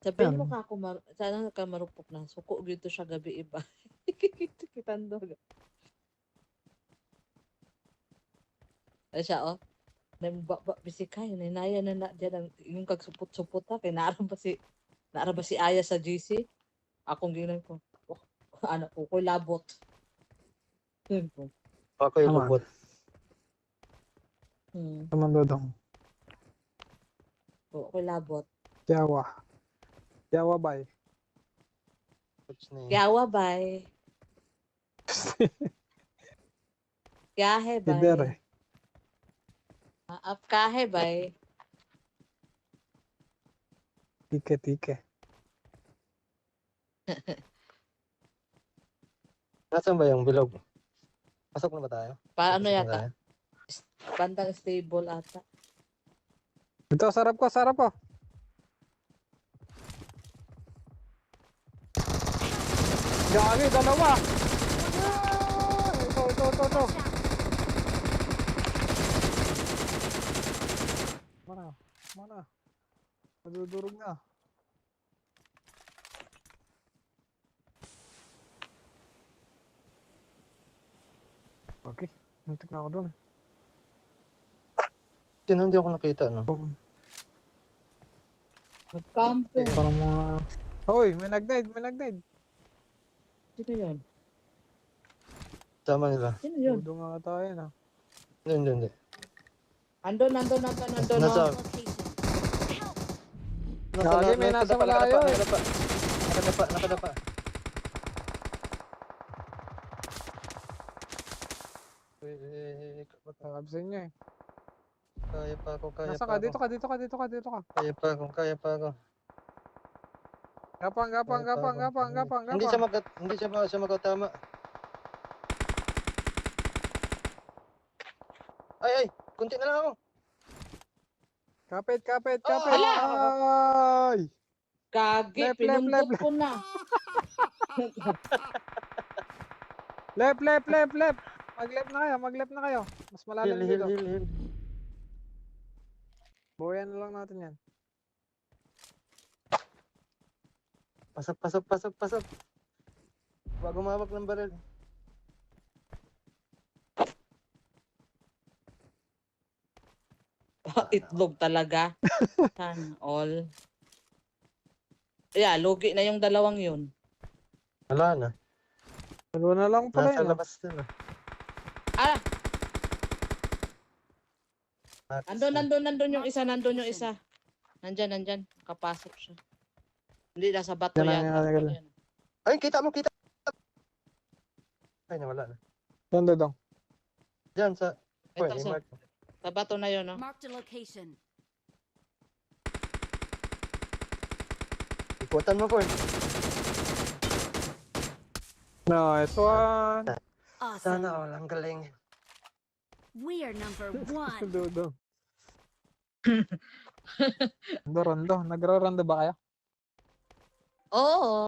Sabihin mo Yan. ka ako, sana ka marupok na. Suko gito siya gabi iba. Kitando. Ay siya, oh. Bisi kayo, ninaya na dyan yung kagsupot-supot ha. Kaya naara ba si Aya sa GC? Akong ginan ko. Oh, anak ko labot. Yun po. Ako yung Tama. lubot. Naman dodong. Ko labot. Yawa. Yawa bay. What's name? Yawa bay. Yahe Lider bay. eh. Kahe bay. Tike. Nasaan ba yung bilog? Pasok na ba tayo? Paano Pasok na yata? tayo? Bandang stable ata. Ito, sarap ko. Gagi, dalawa. Ito. Mana? Nadudurog na. Okay, muntik na ako doon. Hindi ako nakita, no? Magkampo. Parang mga... Hoy, may nag-dive. Sino yun? Sama nila. Sino yun? Dudo nga tayo na. Hindi. Andon. Nasa... Gagi, may nasa malayo eh. Nakadapa. Absent niya eh. Kaya pa ako. Nasa ka? Dito ka. Kaya pa ako. Gapang. Hindi siya magkatama. Ay, kunti na lang ako. Kapit. Hala! Ay! Kagi, Left. pinundot ko na. Left. Mag-left na kayo. Mas malalim dito. Hill. Buhayan na lang natin yan. Pasok. Huwag gumawak ng baril. Itlog talaga. Sana all. Yeah, lugi na yung dalawang yun. Wala na. Dalawa na lang pala Nasa yun. labas na. Ah! Nandun yung isa. Nandyan. Kapasok siya. Hindi, nasa bato Yan yan. ang yan. Ay, kita mo. Ay, nawala na. Doon, Dodong. Diyan sa... Ito, sa bato na yun, no? Marked a location. Ikutan mo, Ford. Nice one. Awesome. Sana all, ang galing. We are number 1. Dodong. Rondo. Nagra-rondo ba kayo? Oo.